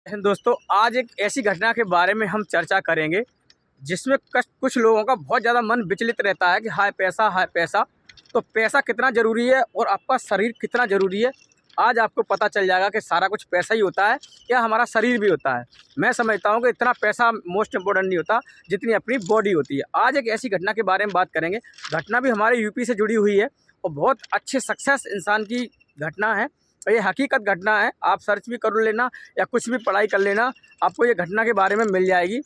दोस्तों, आज एक ऐसी घटना के बारे में हम चर्चा करेंगे जिसमें कुछ लोगों का बहुत ज़्यादा मन विचलित रहता है कि हाय पैसा। तो पैसा कितना ज़रूरी है और आपका शरीर कितना ज़रूरी है। आज आपको पता चल जाएगा कि सारा कुछ पैसा ही होता है या हमारा शरीर भी होता है। मैं समझता हूँ कि इतना पैसा मोस्ट इम्पोर्टेंट नहीं होता जितनी अपनी बॉडी होती है। आज एक ऐसी घटना के बारे में बात करेंगे। घटना भी हमारे यूपी से जुड़ी हुई है और बहुत अच्छे सक्सेस इंसान की घटना है। और ये हकीकत घटना है। आप सर्च भी कर लेना या कुछ भी पढ़ाई कर लेना, आपको ये घटना के बारे में मिल जाएगी।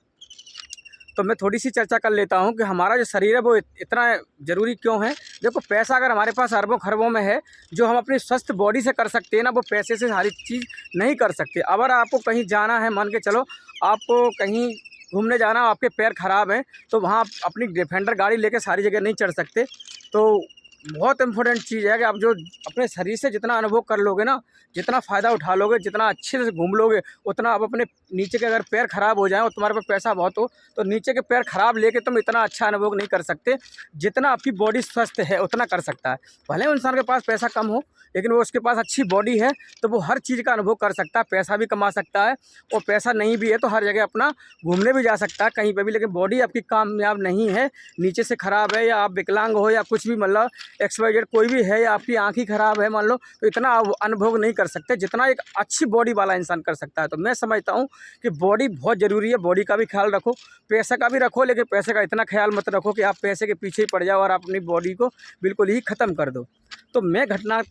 तो मैं थोड़ी सी चर्चा कर लेता हूँ कि हमारा जो शरीर है वो इतना ज़रूरी क्यों है। देखो, पैसा अगर हमारे पास अरबों खरबों में है, जो हम अपनी स्वस्थ बॉडी से कर सकते हैं ना, वो पैसे से सारी चीज़ नहीं कर सकते। अगर आपको कहीं जाना है, मान के चलो आपको कहीं घूमने जाना, आपके पैर ख़राब हैं, तो वहाँ आप अपनी डिफेंडर गाड़ी लेके सारी जगह नहीं चढ़ सकते। तो बहुत इम्पोर्टेंट चीज़ है कि आप जो अपने शरीर से जितना अनुभव कर लोगे ना, जितना फ़ायदा उठा लोगे, जितना अच्छे से घूम लोगे, उतना आप अपने नीचे के अगर पैर ख़राब हो जाएँ और तुम्हारे पास पैसा बहुत हो, तो नीचे के पैर ख़राब लेके तुम इतना अच्छा अनुभव नहीं कर सकते जितना आपकी बॉडी स्वस्थ है उतना कर सकता है। भले ही इंसान के पास पैसा कम हो, लेकिन वो उसके पास अच्छी बॉडी है तो वो हर चीज़ का अनुभव कर सकता है, पैसा भी कमा सकता है। और पैसा नहीं भी है तो हर जगह अपना घूमने भी जा सकता है कहीं पे भी। लेकिन बॉडी आपकी कामयाब नहीं है, नीचे से ख़राब है, या आप विकलांग हो, या कुछ भी मतलब XYZ कोई भी है, या आपकी आँख ही ख़राब है मान लो, तो इतना आप अनुभव नहीं कर सकते जितना एक अच्छी बॉडी वाला इंसान कर सकता है। तो मैं समझता हूँ कि बॉडी बहुत ज़रूरी है। बॉडी का भी ख्याल रखो, पैसे का भी रखो, लेकिन पैसे का इतना ख्याल मत रखो कि आप पैसे के पीछे ही पड़ जाओ और आप अपनी बॉडी को बिल्कुल ही ख़त्म कर दो। तो मैं घटना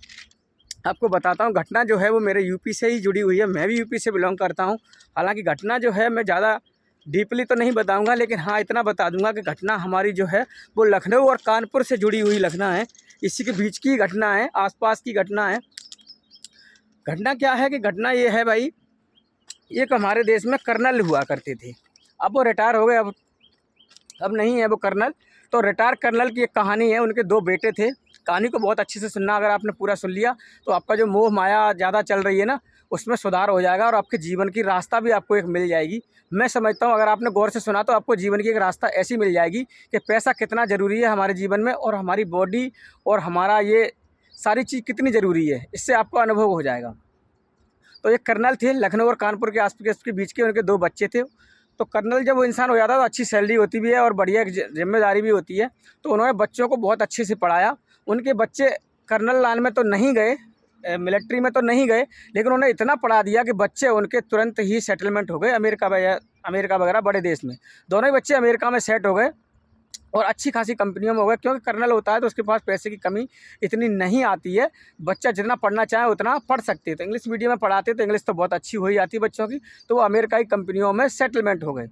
आपको बताता हूँ। घटना जो है वो मेरे यूपी से ही जुड़ी हुई है। मैं भी यूपी से बिलोंग करता हूँ। हालांकि घटना जो है मैं ज़्यादा डीपली तो नहीं बताऊंगा, लेकिन हाँ इतना बता दूंगा कि घटना हमारी जो है वो लखनऊ और कानपुर से जुड़ी हुई घटना है। इसी के बीच की घटना है, आसपास की घटना है। घटना क्या है कि घटना ये है भाई, एक हमारे देश में कर्नल हुआ करते थे। अब वो रिटायर हो गए, अब नहीं है वो कर्नल। तो रिटायर कर्नल की एक कहानी है। उनके दो बेटे थे। कहानी को बहुत अच्छे से सुनना, अगर आपने पूरा सुन लिया तो आपका जो मोह माया ज़्यादा चल रही है ना, उसमें सुधार हो जाएगा और आपके जीवन की रास्ता भी आपको एक मिल जाएगी। मैं समझता हूँ अगर आपने गौर से सुना तो आपको जीवन की एक रास्ता ऐसी मिल जाएगी कि पैसा कितना ज़रूरी है हमारे जीवन में, और हमारी बॉडी और हमारा ये सारी चीज़ कितनी ज़रूरी है, इससे आपको अनुभव हो जाएगा। तो एक कर्नल थे लखनऊ और कानपुर के आसपास के बीच के, उनके दो बच्चे थे। तो कर्नल जब वो इंसान हो जाता है तो अच्छी सैलरी होती भी है और बढ़िया एक जिम्मेदारी भी होती है। तो उन्होंने बच्चों को बहुत अच्छे से पढ़ाया। उनके बच्चे कर्नल लाइन में तो नहीं गए, मिलिट्री में तो नहीं गए, लेकिन उन्होंने इतना पढ़ा दिया कि बच्चे उनके तुरंत ही सेटलमेंट हो गए अमेरिका वगैरह बड़े देश में। दोनों ही बच्चे अमेरिका में सेट हो गए और अच्छी खासी कंपनियों में हो गए, क्योंकि कर्नल होता है तो उसके पास पैसे की कमी इतनी नहीं आती है। बच्चा जितना पढ़ना चाहे उतना पढ़ सकते हैं। तो इंग्लिश मीडियम में पढ़ाते तो इंग्लिश तो बहुत अच्छी हो ही जाती है बच्चों की। तो वो अमेरिकाई कंपनियों में सेटलमेंट हो गए।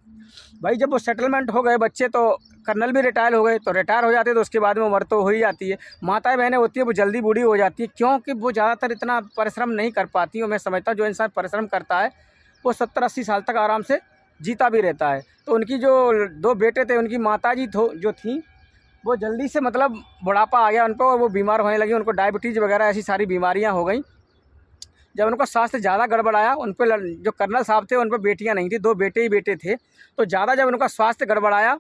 भाई जब वो सेटलमेंट हो गए बच्चे, तो कर्नल भी रिटायर हो गए। तो रिटायर हो जाते तो उसके बाद में उम्र तो हो ही जाती है। माताएं बहनें होती है वो जल्दी बूढ़ी हो जाती है, क्योंकि वो ज़्यादातर इतना परिश्रम नहीं कर पाती। और मैं समझता हूँ जो इंसान परिश्रम करता है वो 70-80 साल तक आराम से जीता भी रहता है। तो उनकी जो दो बेटे थे, उनकी माताजी जो थी, वो जल्दी से मतलब बुढ़ापा आ गया उन पर और वो बीमार होने लगी। उनको डायबिटीज़ वगैरह ऐसी सारी बीमारियां हो गई। जब उनका स्वास्थ्य ज़्यादा गड़बड़ाया, उन पर जो कर्नल साहब थे उन पर बेटियां नहीं थी, दो बेटे ही बेटे थे। तो ज़्यादा जब उनका स्वास्थ्य गड़बड़ाया,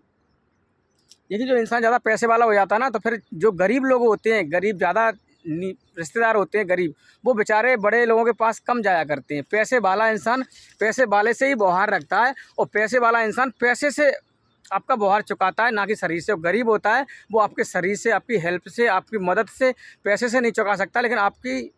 देखिए जो इंसान ज़्यादा पैसे वाला हो जाता है ना, तो फिर जो गरीब लोग होते हैं, गरीब ज़्यादा रिश्तेदार होते हैं गरीब, वो बेचारे बड़े लोगों के पास कम जाया करते हैं। पैसे वाला इंसान पैसे वाले से ही व्यवहार रखता है, और पैसे वाला इंसान पैसे से आपका व्यवहार चुकाता है, ना कि शरीर से। गरीब होता है वो आपके शरीर से, आपकी हेल्प से, आपकी मदद से, पैसे से नहीं चुका सकता, लेकिन आपकी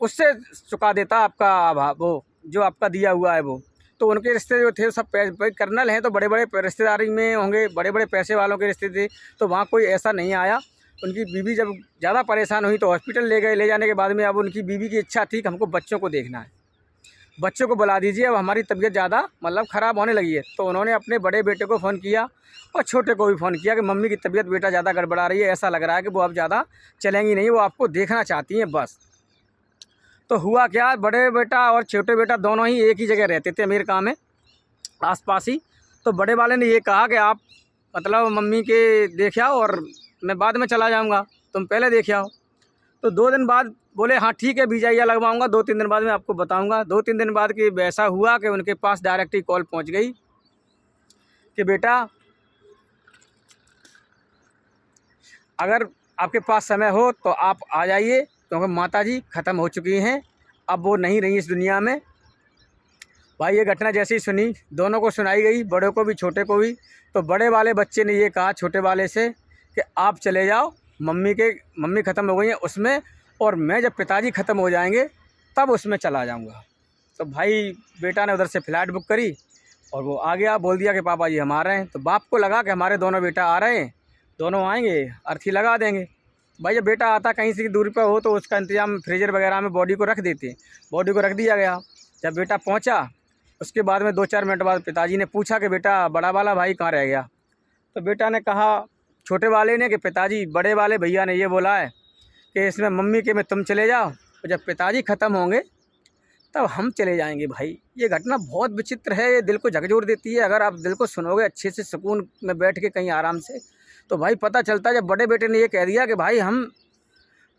उससे चुका देता आपका वो जो आपका दिया हुआ है वो। तो उनके रिश्ते जो थे सब कर्नल हैं तो बड़े बड़े रिश्तेदारी में होंगे, बड़े बड़े पैसे वालों के रिश्ते थे। तो वहाँ कोई ऐसा नहीं आया। उनकी बीवी जब ज़्यादा परेशान हुई तो हॉस्पिटल ले गए। ले जाने के बाद में अब उनकी बीवी की इच्छा थी कि हमको बच्चों को देखना है, बच्चों को बुला दीजिए, अब हमारी तबीयत ज़्यादा मतलब ख़राब होने लगी है। तो उन्होंने अपने बड़े बेटे को फ़ोन किया और छोटे को भी फ़ोन किया कि मम्मी की तबीयत बेटा ज़्यादा गड़बड़ा रही है, ऐसा लग रहा है कि वो अब ज़्यादा चलेंगी नहीं, वो आपको देखना चाहती हैं बस। तो हुआ क्या, बड़े बेटा और छोटे बेटा दोनों ही एक ही जगह रहते थे अमेरिका में, आसपास ही। तो बड़े वाले ने ये कहा कि आप मतलब मम्मी के देख आओ और मैं बाद में चला जाऊंगा, तुम पहले देख आओ। तो 2 दिन बाद बोले हाँ ठीक है, वीज़ा लगवाऊंगा, 2-3 दिन बाद मैं आपको बताऊंगा। 2-3 दिन बाद कि ऐसा हुआ कि उनके पास डायरेक्ट ही कॉल पहुंच गई कि बेटा अगर आपके पास समय हो तो आप आ जाइए, क्योंकि माता जी ख़त्म हो चुकी हैं, अब वो नहीं रही इस दुनिया में। भाई ये घटना जैसे ही सुनी, दोनों को सुनाई गई, बड़ों को भी छोटे को भी। तो बड़े वाले बच्चे ने ये कहा छोटे वाले से कि आप चले जाओ, मम्मी ख़त्म हो गई हैं उसमें, और मैं जब पिताजी ख़त्म हो जाएंगे तब उसमें चला जाऊंगा। तो भाई बेटा ने उधर से फ़्लाइट बुक करी और वो आ गया, बोल दिया कि पापा जी हम आ रहे हैं। तो बाप को लगा कि हमारे दोनों बेटा आ रहे हैं, दोनों आएंगे, अर्थी लगा देंगे। भाई जब बेटा आता कहीं से दूरी पर हो तो उसका इंतज़ाम फ्रीजर वगैरह में बॉडी को रख देते हैं, बॉडी को रख दिया गया। जब बेटा पहुंचा उसके बाद में 2-4 मिनट बाद पिताजी ने पूछा कि बेटा बड़ा वाला भाई कहाँ रह गया। तो बेटा ने कहा छोटे वाले ने कि पिताजी बड़े वाले भैया ने ये बोला है कि इसमें मम्मी के में तुम चले जाओ, और जब पिताजी ख़त्म होंगे तब हम चले जाएंगे। भाई ये घटना बहुत विचित्र है, ये दिल को झकझोर देती है। अगर आप दिल को सुनोगे अच्छे से सुकून में बैठ के कहीं आराम से, तो भाई पता चलता है जब बड़े बेटे ने ये कह दिया कि भाई हम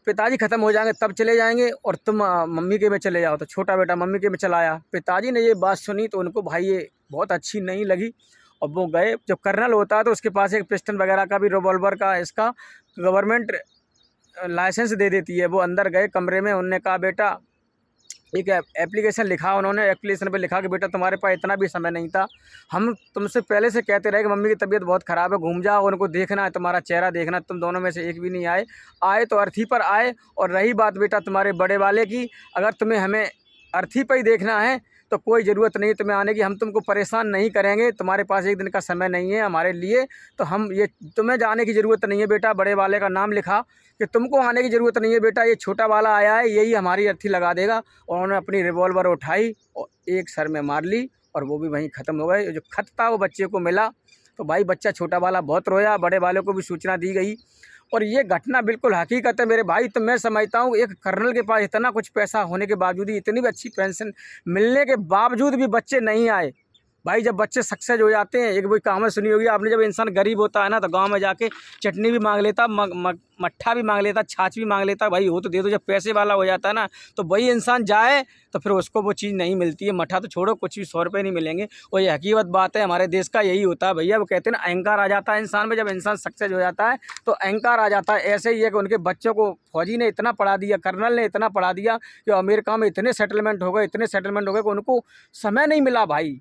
पिताजी ख़त्म हो जाएंगे तब चले जाएंगे और तुम मम्मी के में चले जाओ, तो छोटा बेटा मम्मी के में चला आया। पिताजी ने ये बात सुनी तो उनको भाई ये बहुत अच्छी नहीं लगी और वो गए। जब कर्नल होता है तो उसके पास एक पिस्टन वगैरह का भी, रिवॉल्वर का, इसका गवर्नमेंट लाइसेंस दे देती है। वो अंदर गए कमरे में, उनने कहा बेटा एक एप्लीकेशन लिखा, उन्होंने एप्लीकेशन पे लिखा कि बेटा तुम्हारे पास इतना भी समय नहीं था, हम तुमसे पहले से कहते रहे कि मम्मी की तबीयत बहुत ख़राब है, घूम जाओ, उनको देखना है, तुम्हारा चेहरा देखना, तुम दोनों में से एक भी नहीं आए तो अर्थी पर आए। और रही बात बेटा तुम्हारे बड़े वाले की, अगर तुम्हें हमें अर्थी पर ही देखना है तो कोई ज़रूरत नहीं तुम्हें आने की, हम तुमको परेशान नहीं करेंगे, तुम्हारे पास एक दिन का समय नहीं है हमारे लिए, तो हम ये तुम्हें जाने की ज़रूरत नहीं है बेटा। बड़े वाले का नाम लिखा कि तुमको आने की ज़रूरत नहीं है बेटा, ये छोटा वाला आया है, यही हमारी अर्थी लगा देगा। और उन्होंने अपनी रिवॉल्वर उठाई और एक सर में मार ली और वो भी वहीं ख़त्म हो गए। जो खत था वो बच्चे को मिला। तो भाई बच्चा छोटा वाला बहुत रोया, बड़े वाले को भी सूचना दी गई। और ये घटना बिल्कुल हकीकत है मेरे भाई। तो मैं समझता हूँ एक कर्नल के पास इतना कुछ पैसा होने के बावजूद ही, इतनी भी अच्छी पेंशन मिलने के बावजूद भी बच्चे नहीं आए। भाई जब बच्चे सक्सेस हो जाते हैं, एक वही कहावत सुनी होगी आपने, जब इंसान गरीब होता है ना तो गांव में जाके चटनी भी मांग लेता, मट्ठा भी मांग लेता, छाछ भी मांग लेता, भाई हो तो दे दो। जब पैसे वाला हो जाता है ना तो वही इंसान जाए तो फिर उसको वो चीज़ नहीं मिलती है। मट्ठा तो छोड़ो, कुछ भी 100 रुपये नहीं मिलेंगे। और ये हकीकत बात है, हमारे देश का यही होता है भैया। वो कहते हैं ना अहंकार आ जाता है इंसान में, जब इंसान सक्सेस हो जाता है तो अहंकार आ जाता है। ऐसे ही है कि उनके बच्चों को फौजी ने इतना पढ़ा दिया, कर्नल ने इतना पढ़ा दिया कि अमेरिका में इतने सेटलमेंट हो गए कि उनको समय नहीं मिला भाई,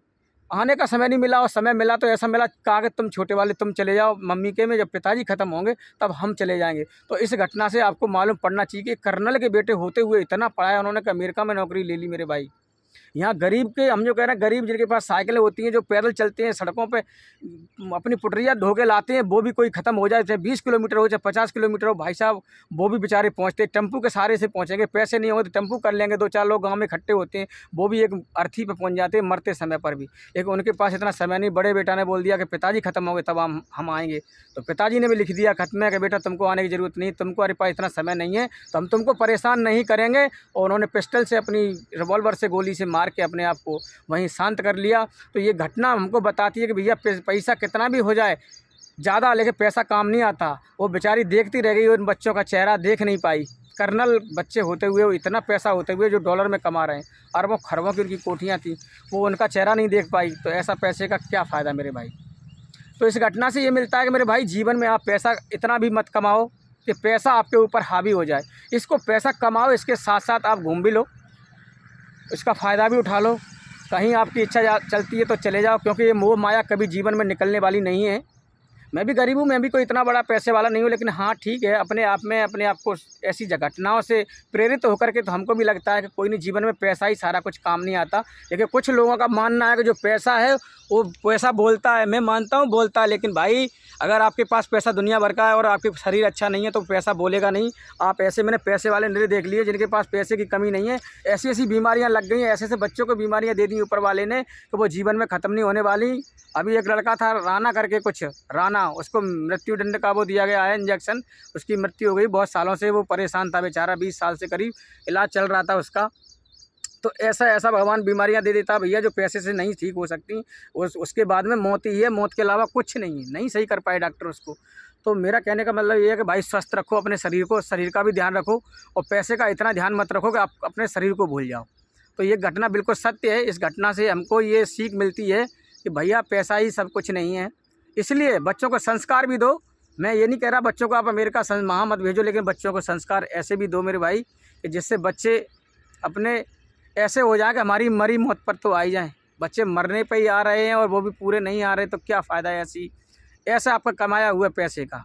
आने का समय नहीं मिला। और समय मिला तो ऐसा मिला, कहा कि तुम छोटे वाले तुम चले जाओ मम्मी के में, जब पिताजी ख़त्म होंगे तब हम चले जाएंगे। तो इस घटना से आपको मालूम पड़ना चाहिए कि कर्नल के बेटे होते हुए इतना पढ़ाया उन्होंने कि अमेरिका में नौकरी ले ली मेरे भाई। यहाँ गरीब के, हम जो कह रहे हैं गरीब जिनके पास साइकिलें होती हैं, जो पैदल चलते हैं सड़कों पे, अपनी पुटरियाँ धो के लाते हैं, वो भी कोई ख़त्म हो जाए, चाहे 20 किलोमीटर हो चाहे 50 किलोमीटर हो, भाई साहब वो भी बेचारे पहुँचते, टेम्पू के सहारे से पहुँचेंगे। पैसे नहीं होंगे तो टेम्पू कर लेंगे, 2-4 लोग गाँव में इकट्ठे होते हैं, वो भी एक अर्थी पे पहुँच जाते हैं मरते समय पर भी। एक उनके पास इतना समय नहीं। बड़े बेटा ने बोल दिया कि पिताजी ख़त्म हो गए तब हम आएँगे। तो पिताजी ने भी लिख दिया खत में कि बेटा तुमको आने की ज़रूरत नहीं, तुम्हारे पास इतना समय नहीं है, तो हम तुमको परेशान नहीं करेंगे। और उन्होंने पिस्टल से, अपनी रिवॉल्वर से गोली से मार के अपने आप को वहीं शांत कर लिया। तो ये घटना हमको बताती है कि भैया पैसा कितना भी हो जाए ज़्यादा, लेकिन पैसा काम नहीं आता। वो बेचारी देखती रह गई, उन बच्चों का चेहरा देख नहीं पाई। कर्नल बच्चे होते हुए, वो इतना पैसा होते हुए जो डॉलर में कमा रहे हैं, अरबों खरबों की उनकी कोठियाँ थी, वो उनका चेहरा नहीं देख पाई। तो ऐसा पैसे का क्या फ़ायदा मेरे भाई। तो इस घटना से ये मिलता है कि मेरे भाई जीवन में आप पैसा इतना भी मत कमाओ कि पैसा आपके ऊपर हावी हो जाए। इसको पैसा कमाओ, इसके साथ साथ आप घूम भी लो, इसका फ़ायदा भी उठा लो। कहीं आपकी इच्छा चलती है तो चले जाओ, क्योंकि ये मोह माया कभी जीवन में निकलने वाली नहीं है। मैं भी गरीब हूँ, मैं भी कोई इतना बड़ा पैसे वाला नहीं हूँ, लेकिन हाँ ठीक है, अपने आप में अपने आप को ऐसी घटनाओं से प्रेरित होकर के तो हमको भी लगता है कि कोई नहीं, जीवन में पैसा ही सारा कुछ काम नहीं आता। लेकिन कुछ लोगों का मानना है कि जो पैसा है वो पैसा बोलता है। मैं मानता हूँ बोलता है, लेकिन भाई अगर आपके पास पैसा दुनिया भर का है और आपके शरीर अच्छा नहीं है तो पैसा बोलेगा नहीं। आप ऐसे, मैंने पैसे वाले नहीं देख लिए जिनके पास पैसे की कमी नहीं है, ऐसी ऐसी बीमारियां लग गई हैं, ऐसे ऐसे बच्चों को बीमारियां दे दी ऊपर वाले ने कि वो जीवन में ख़त्म नहीं होने वाली। अभी एक लड़का था राना करके, कुछ राना, उसको मृत्यु दंड का वो दिया गया है इंजेक्शन, उसकी मृत्यु हो गई। बहुत सालों से वो परेशान था बेचारा, 20 साल से करीब इलाज चल रहा था उसका। तो ऐसा ऐसा भगवान बीमारियां दे देता भैया जो पैसे से नहीं ठीक हो सकती। उसके बाद में मौत ही है, मौत के अलावा कुछ नहीं है, नहीं सही कर पाए डॉक्टर उसको। तो मेरा कहने का मतलब ये है कि भाई स्वस्थ रखो अपने शरीर को, शरीर का भी ध्यान रखो, और पैसे का इतना ध्यान मत रखो कि आप अपने शरीर को भूल जाओ। तो ये घटना बिल्कुल सत्य है। इस घटना से हमको ये सीख मिलती है कि भैया पैसा ही सब कुछ नहीं है। इसलिए बच्चों को संस्कार भी दो। मैं ये नहीं कह रहा बच्चों को आप अमेरिका वहाँ मत भेजो, लेकिन बच्चों को संस्कार ऐसे भी दो मेरे भाई कि जिससे बच्चे अपने ऐसे हो जाए कि हमारी मरी मौत पर तो आई जाएँ। बच्चे मरने पे ही आ रहे हैं और वो भी पूरे नहीं आ रहे, तो क्या फ़ायदा है ऐसा आपका कमाया हुआ पैसे का।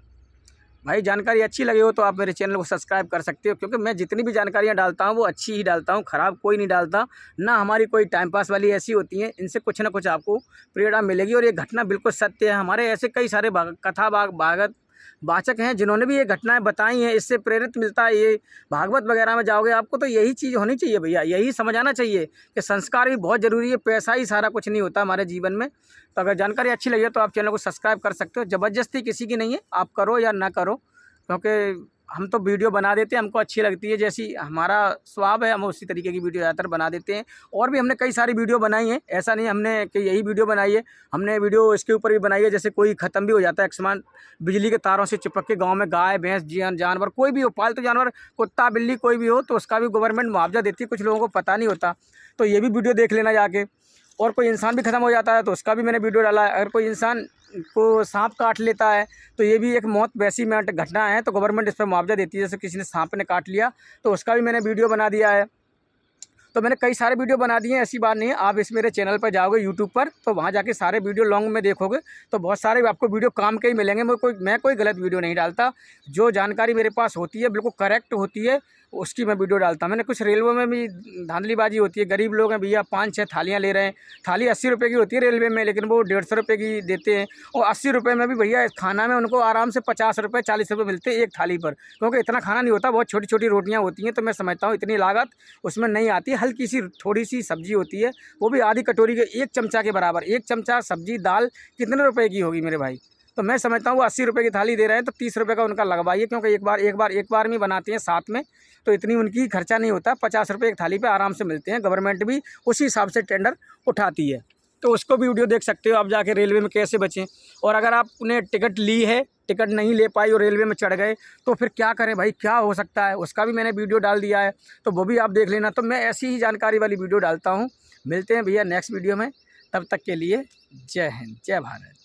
भाई जानकारी अच्छी लगी हो तो आप मेरे चैनल को सब्सक्राइब कर सकते हो, क्योंकि मैं जितनी भी जानकारियाँ डालता हूँ वो अच्छी ही डालता हूँ, ख़राब कोई नहीं डालता। ना हमारी कोई टाइम पास वाली ऐसी होती हैं, इनसे कुछ ना कुछ आपको प्रेरणा मिलेगी। और ये घटना बिल्कुल सत्य है। हमारे ऐसे कई सारे कथा भागवत वाचक हैं जिन्होंने भी ये घटनाएं बताई हैं, इससे प्रेरित मिलता है। ये भागवत वगैरह में जाओगे आपको तो यही चीज़ होनी चाहिए भैया, यही समझ आना चाहिए कि संस्कार भी बहुत ज़रूरी है, पैसा ही सारा कुछ नहीं होता हमारे जीवन में। तो अगर जानकारी अच्छी लगी है तो आप चैनल को सब्सक्राइब कर सकते हो। ज़बरदस्ती किसी की नहीं है, आप करो या ना करो, क्योंकि हम तो वीडियो बना देते हैं, हमको अच्छी लगती है, जैसी हमारा स्वभाव है हम उसी तरीके की वीडियो ज़्यादातर बना देते हैं। और भी हमने कई सारी वीडियो बनाई हैं, ऐसा नहीं हमने कि यही वीडियो बनाई है, हमने वीडियो इसके ऊपर भी बनाई है। जैसे कोई ख़त्म भी हो जाता है एक सामान बिजली के तारों से चिपक के गाँव में, गाय भैंस जानवर कोई भी हो, पालतू जानवर कुत्ता बिल्ली कोई भी हो, तो उसका भी गवर्नमेंट मुआवजा देती है। कुछ लोगों को पता नहीं होता, तो ये भी वीडियो देख लेना जाके। और कोई इंसान भी ख़त्म हो जाता है तो उसका भी मैंने वीडियो डाला है। अगर कोई इंसान को सांप काट लेता है तो ये भी एक मौत वैसी घटना है, तो गवर्नमेंट इस पर मुआवजा देती है। जैसे किसी ने सांप ने काट लिया तो उसका भी मैंने वीडियो बना दिया है। तो मैंने कई सारे वीडियो बना दिए हैं, ऐसी बात नहीं है। आप इस मेरे चैनल पर जाओगे यूट्यूब पर, तो वहाँ जाके सारे वीडियो लॉन्ग में देखोगे तो बहुत सारे आपको वीडियो काम के ही मिलेंगे। मैं कोई गलत वीडियो नहीं डालता। जो जानकारी मेरे पास होती है बिल्कुल करेक्ट होती है, उसकी मैं वीडियो डालता हूँ। मैंने कुछ रेलवे में भी धांधलीबाजी होती है, गरीब लोग हैं भैया 5-6 थालियाँ ले रहे हैं। थाली 80 रुपये की होती है रेलवे में, लेकिन वो 150 रुपये की देते हैं। और 80 रुपये में भी भैया खाना में उनको आराम से 50 रुपये 40 रुपये मिलते हैं एक थाली पर, क्योंकि इतना खाना नहीं होता, बहुत छोटी छोटी रोटियाँ होती हैं। तो मैं समझता हूँ इतनी लागत उसमें नहीं आती। हल्की सी थोड़ी सी सब्जी होती है, वो भी आधी कटोरी के 1 चमचा के बराबर। 1 चमचा सब्जी दाल कितने रुपए की होगी मेरे भाई? तो मैं समझता हूँ वो 80 रुपये की थाली दे रहे हैं तो 30 रुपये का उनका लगवाइए, क्योंकि एक बार में बनाते हैं साथ में, तो इतनी उनकी खर्चा नहीं होता। 50 रुपये एक थाली पे आराम से मिलते हैं। गवर्नमेंट भी उसी हिसाब से टेंडर उठाती है, तो उसको भी वीडियो देख सकते हो आप जाके, रेलवे में कैसे बचें। और अगर आपने टिकट ली है, टिकट नहीं ले पाई और रेलवे में चढ़ गए तो फिर क्या करें भाई, क्या हो सकता है, उसका भी मैंने वीडियो डाल दिया है, तो वो भी आप देख लेना। तो मैं ऐसी ही जानकारी वाली वीडियो डालता हूँ। मिलते हैं भैया नेक्स्ट वीडियो में, तब तक के लिए जय हिंद जय भारत।